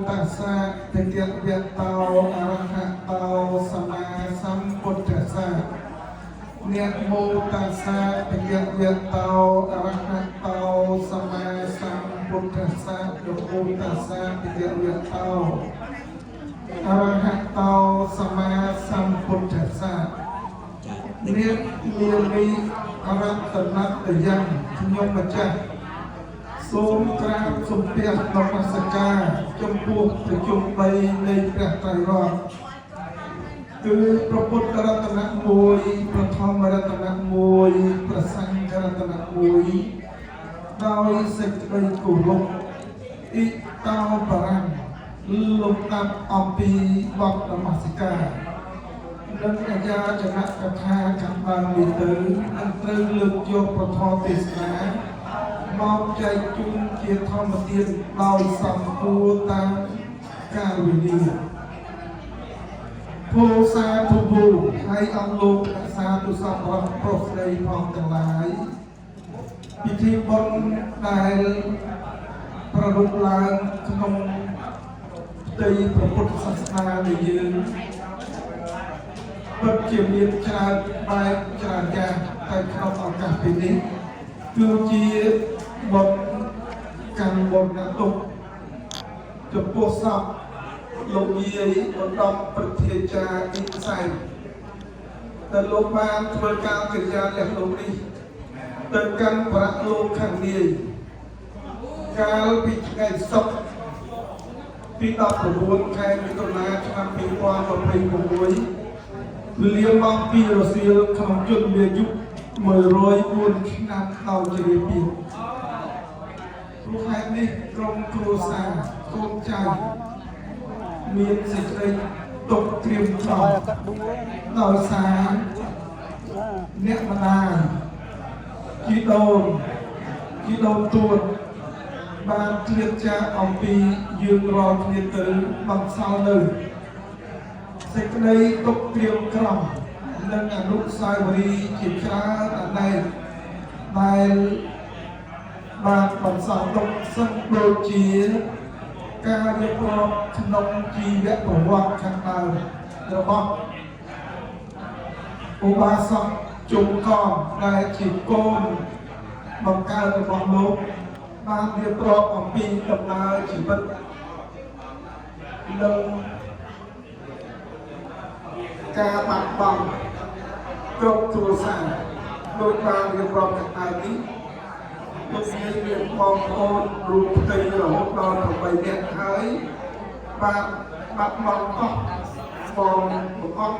ตัสสะภะคะวะโตอะระหะโตสัมมาสัมพุทธัสสะนะโมตัสสะภะคะวะโตอะระหะโตสัมมาสัมพุทธัสสะนะโมตัสสะภะคะวะโตอะระหะโตสัมมาสัมพุทธัสสะเนี่ยมีอรัตนัตยังยมจักសូមក្រាបសំពះនមស្ការចំពោះប្រជុំ3នៃព្រះត្រៃរតន៍គឺព្រះពុទ្ធរតនៈ1ព្រះធម្មរតនៈ1ព្រះសង្ឃរតនៈ1ដោយសេចក្តីគោរពអ៊ីតោបរាំងលំដាប់អំពីបទនមស្ការនិងអាយាចនៈកថាខាងដើមនេះទៅនឹងត្រូវលើកយកប្រធមទេសនាមកចែកជូនជាធម្មទានដោយសំគួរតាមកាលវិនិច្ឆ័យពូសាធុវូហើយអង្គលោកអ្នកសាធុសពរបស់ប្រុសស្រីផងទាំងឡាយពិធីបុណ្យដែលប្ររពឡើងក្នុងផ្ទៃព្រះពុទ្ធសាសនានៃយើងពិតជាមានច្រើនបែបច្រើនយ៉ាងតែក្នុងឱកាសពេលនេះគឺជាបុណ្យកាន់បុណ្យទុកចំពោះសពលោកយាយឧត្តមប្រធាចារ្យអ៊ីសែនដែលលោកបានធ្វើការកិរិយាលះលោកនេះទៅកាន់ប្រាក់លោកខាងនាយកាលពីថ្ងៃសុក្រទី19ខែមិថុនាឆ្នាំ2026វេលាម៉ោង2រសៀលក្នុងជន្មាយុ104ឆ្នាំដោយជារៀបពីព្រោះហេតុនេះក្រុមគ្រួសារកូនចៅមានសេចក្តីទុកត្រៀមថយដោយសារអ្នកម្ដាយជីដូនទួតបានឃ្លាតចាកអំពីយើងរាល់គ្នាទៅបន្សល់នៅសេចក្តីទុកត្រៀមក្រំនិងអនុស្សាវរីយ៍ជាច្រើនអនេកដែលបានបន្សល់ទុកសិនដូចជាការរៀបរាប់ក្នុងជីវប្រវត្តិខាងដើមរបស់ឧបាសកជុំកំដែលជាកូនបង្កើតរបស់លោកបានរៀបរាប់អំពីដំណើរជីវិតនិងការបាត់បង់គ្រប់គ្រួសារដោយបានរៀបរាប់ខាងដើមនេះលោកមានបងប្អូនរួមផ្ទៃរហូតដល់8នាក់ហើយបានបាត់បង់អស់បងបង្អស់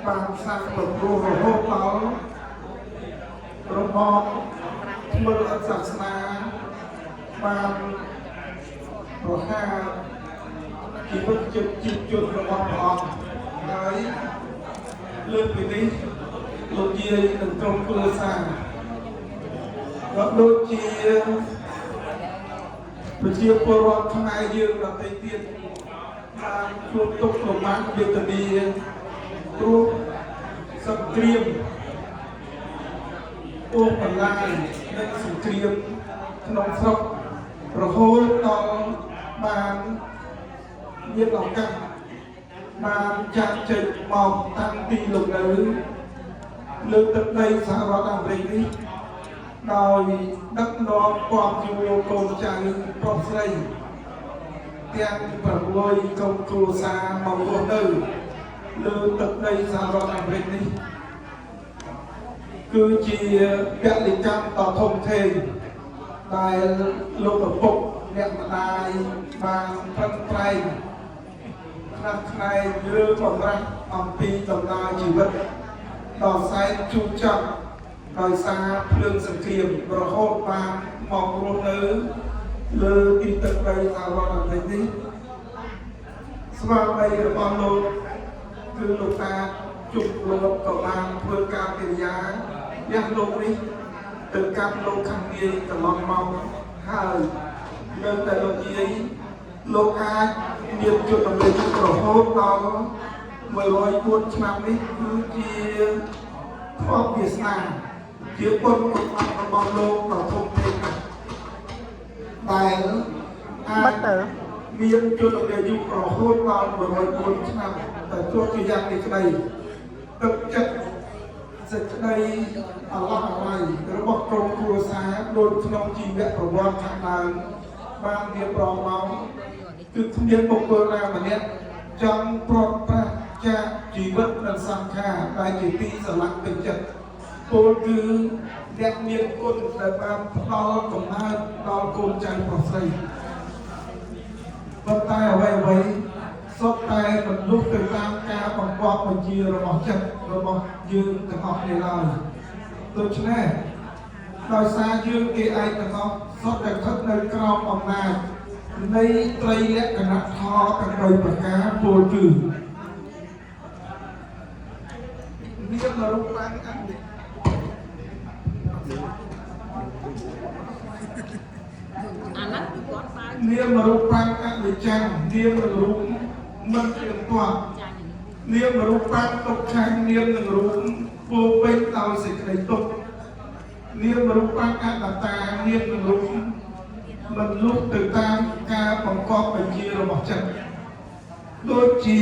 បានសាងប្រព្រោះរហូតដល់របបធ្វើអត់សាសនាបានប្រហារជីវិតជាតិជនរបស់ព្រះអង្គហើយលើកពីនេះលោកយាយនិងក្រុមគ្រួសារក៏ដូចជាប្រជាពលរដ្ឋខ្មែរយើងដទៃទៀតបានជួបទុក្ខលំបាកវេទនាព្រោះសង្គ្រាមអូសបន្លាយនិងសង្គ្រាមក្នុងស្រុករហូតដល់បានមានឱកាសបានចាក់ចេញមកតាំងពីលោកនៅលើទឹកដីសហរដ្ឋអាមេរិកនេះដោយដឹកនាំគាំទ្រកូនចៅប្រុសស្រីទាំង6ក្រុមគ្រួសារមករស់នៅលើទឹកដីសហរដ្ឋអាមេរិកនេះគឺជាពលិកម្មដ៏ធំធេងដែលលោកឪពុកអ្នកម្ដាយបានប្រឹងប្រែងខ្លះខ្នែងឬបំរាស់អំពីដំណើរជីវិតដ៏សែនជូរចត់ដោយសារភ្លើងសង្គ្រាមរហូតបានមករស់នៅលើទីទឹកដីសហរដ្ឋអាមេរិកនេះស្មារតីរបស់លោកគឺលោកតាជុំលោកក៏បានធ្វើការកិរិយាយ៉ាងលោកនេះទៅកាន់លោកខាងនាយកន្លងមកហើយនៅតែលោកយាយលោកអាចមានจุดតម្លៃរហូតដល់104ឆ្នាំនេះគឺជាធម៌វាសនាជាបុណ្យរបស់លោកដ៏ធំធេងដែលអាច មានជនអាយុរហូតដល់104ឆ្នាំតែទោះជាយ៉ាងនេះក្តីទឹកចិត្តសេចក្តីអាឡោះអាល័យរបស់ក្រុមគ្រួសារដូចក្នុងជីវប្រវត្តិខាងដើមបានរៀបរាប់មកគឺគ្មានបុគ្គលណាម្នាក់ចង់ប្រត់ប្រាស់ចាកជីវិតនិងសង្ខារដែលជាទីស្រឡាញ់ទឹកចិត្តពលគឺអ្នកមានគុណដែលបានផ្ដល់កំណើតដល់កូនចៅប្រុសស្រីប៉ុន្តែអ្វីសុទ្ធតែមនុស្សទៅតាមការបង្គាប់បញ្ជារបស់ចិត្តរបស់យើងទាំងអស់គ្នាឡើយដូច្នេះដោយសារយើងគេឯងទាំងអស់សុទ្ធតែស្ថិតនៅក្រោមអំណាចនៃត្រីលក្ខណៈធម៌ទាំង3ប្រការពលគឺមានរូបរាងអនិច្ចនាមរូបរាងអនិច្ចំនាមរូបមិនទៀងទាត់នាមរូបរាងទុក្ខំនាមនឹងរូបពោពេញដោយសេចក្តីទុក្ខនាមរូបរាងអនត្តានាមនឹងរូបមិនលុះទៅតាមការបង្កប់បញ្ជារបស់ចិត្តដូចជា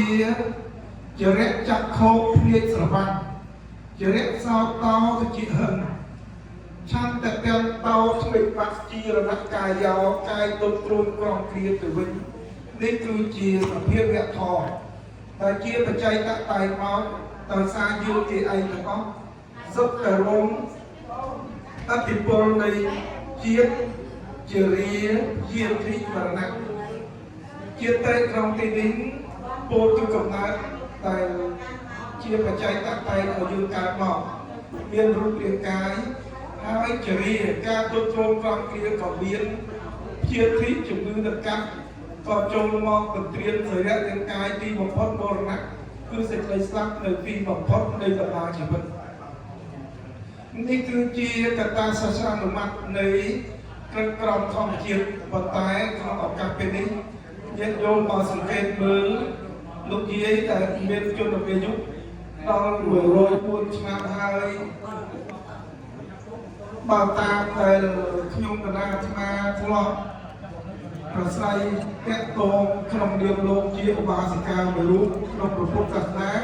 ចរិតចក្ខុភ្នែកស្រវឹងចរិតសោតោទៅជាហឹងឆន្ទៈទាំងតោស្មេបាក់ជារណកាយោកាយទុទ្រួនក្រំគ្រាទៅវិញនេះគឺជាសភាវៈធម៌ដែលជាបច្ច័យតតែងមកដោយសារយើងគេឯងទាំងអស់សុទ្ធតែរងអតិពលនៃជាតិជារាជាទីមរណៈជាតិតែក្នុងទីនេះពោលគឺកំណើតតែជាបច្ច័យតតែងឲ្យយើងកើតមកមានរូបរាងកាយហើយចរិយាការទទ្រង់ក្រំគ្រាក៏មានជាទីជំងឺទឹកកាត់ក៏ចូលមកបន្ត្រៀមសរីរៈរាងកាយទីបំផុតមរណៈគឺសេចក្តីស្លាប់នៅទីបំផុតនៃដំណើរជីវិតនេះគឺជាកត្តាសាស្ត្រានុម័តនៃក្រឹតក្រមធម្មជាតិប៉ុន្តែក្នុងឱកាសពេលនេះញាតិញោមមកសង្កេតមើលលោកយាយដែលមានជនអាយុដល់104ឆ្នាំហើយបើតាមដែលខ្ញុំកណាអាត្មាធ្លាប់ប្រស្រ័យតាក់ទងក្នុងនាមលោកជាឧបាសិកាមួយរូបក្នុងព្រះពុទ្ធសាសនារ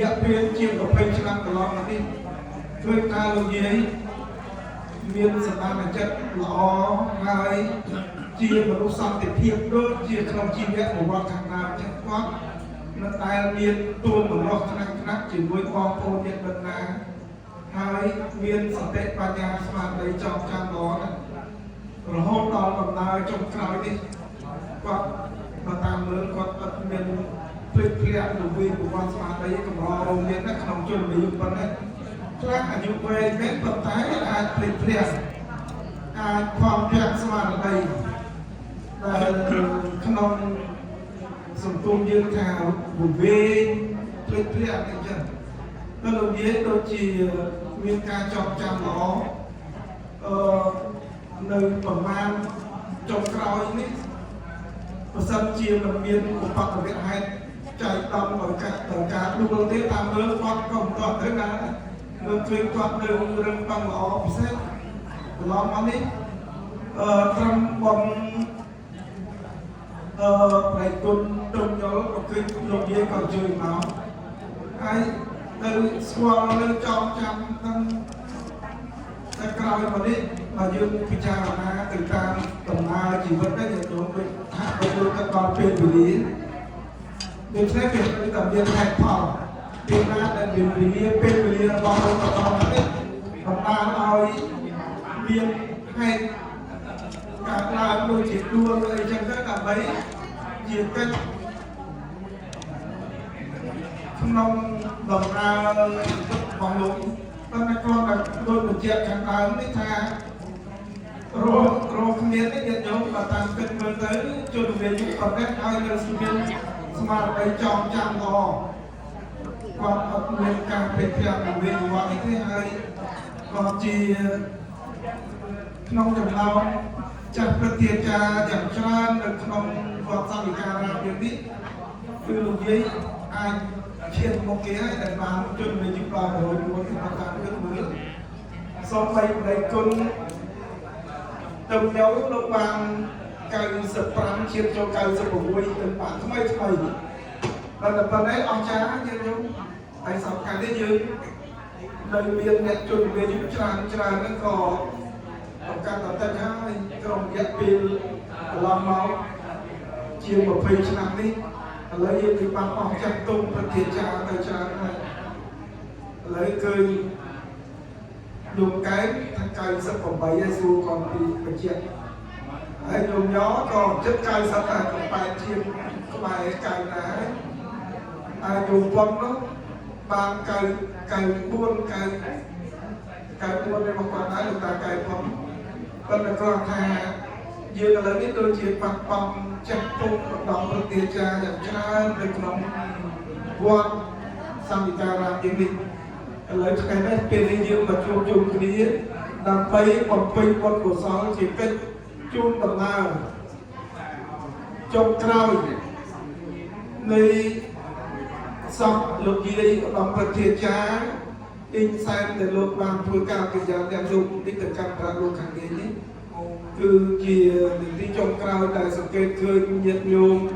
យៈពេលជាង20ឆ្នាំកន្លងមកនេះឃើញថាលោកយាយមានសម្ដានចិត្តល្អហើយជាមនុស្សសន្តិភាពដូចជាក្នុងជីវប្រវត្តិខាងដើមចឹងគាត់នៅតែមានទួលមនោថ្នាក់ជាមួយបងប្អូនញាតិបណ្ដាហើយមានសតិបញ្ញាស្មារតីចងចាំល្អណាស់រហូតដល់ដំណើរចុងក្រោយនេះគាត់បើតាមមើលគាត់អត់មានភ្លេចភ្លាំងនៅវិញប្រវត្តិស្មារតីកម្ររងមានណាក្នុងជនអាយុប៉ុណ្ណេះខ្លះអាយុវែងមែនប៉ុន្តែអាចភ្លេចភ្លាំងអាចខំប្រាំស្មារតីដែលក្នុងសង្គមយើងថាវែងភ្លេចភ្លាំងអញ្ចឹងទៅលោកយាយដូចជាមានការចងចាំល្អនៅប្រមាណចុងក្រោយនេះប្រសិនជាមិនមានឧបទ្ទវហេតុចៃដន្យដោយការដួលទេតាមមើលគាត់ក៏មិនទាន់ទៅណាមើលឃើញគាត់នៅរឹងប៉ឹងល្អពិសេសកន្លងមកនេះត្រឹមបំប្រៃគុណទុំយល់ក៏ឃើញលោកយាយក៏ជួយមកហើយនៅស្គាល់នៅចងចាំទាំងតែក្រោយមកនេះបើយើងពិចារណាទៅតាមដំណើរជីវិតនេះយើងដូចថាបើយើងទៅដល់ពេលវេលាដូច្នេះវាគឺតែមានហេតុផលពេលណាដែលមានវេលាពេលវេលារបស់เราបន្តនេះបណ្ដាលឲ្យមានហេតុការឡើងដូចជាដួលអីចឹងទៅដើម្បីជាកិច្ចក្នុងដំណើររបស់លោកតែគាត់តែដូចបញ្ជាក់ខាងដើមនេះថារោគ្នានេះញាតិញោមបើតាមគិតមើលទៅជនវិញ្ញាណប្រទេសឲ្យនៅស្មារតីចងចាំល្អគាត់អត់មានការព្រៀបធៀបនឹងវិវត្តនេះទេហើយគាត់ជាក្នុងចំណោមចាស់ព្រឹទ្ធាចារ្យយ៉ាងច្រើននៅក្នុងវត្តសាវិការាមនេះគឺលោកយាយអាចឈានមកគេហើយតែបានជនវិញ្ញាណដល់101ក្នុងតាមគិតមើលសូមបីប្រៃគុណទៅញោមលោកបាន 95 ជាតិចូល96ទៅបានថ្មីដល់ប៉ុណ្ណេះអស្ចារ្យយើងយល់ហើយសំខាន់នេះយើងនៅមានអ្នកជនវាយុច្រើនហ្នឹងក៏បង្កើតតតិចហើយក្រុមរយៈពេលកន្លងមកជាង20ឆ្នាំនេះឥឡូវយើងគឺបានអស់ចាស់ទុំប្រធានចាទៅច្រើនហើយឥឡូវឃើញយំកែបថា98ហើយសួរគាត់ពីបញ្ជាក់ហើយយំយ៉ក៏ជិត90ហើយក៏បែរជាងក្បែរ90ដែរហើយយំប៉ុននោះបាន94របស់គាត់ដែរលោកតាកែប៉ុនប៉ុន្តែគាត់ថាយើងឥឡូវនេះដូចជាបាត់បង់ចាស់ទុំដល់ប្រតិចាយ៉ាងច្រើននៅក្នុងវត្តសង្ឃិការាមយើងនេះឥឡូវថ្ងៃនេះពេលនេះយើងមកជួបជុំគ្នាដើម្បីបំពេញបុណ្យកុសលជាកិច្ចជូនដំណើរចុងក្រោយនៃសពលោកយាយឧត្តមប្រធានចាអ៊ីងសែនដែលលោកបានធ្វើការកិច្ចការទាំងរូបនេះទៅកាន់ប្រាក់លោកខាងនេះគឺជានីតិចុងក្រោយដែលសង្កេតឃើញញាតិញោម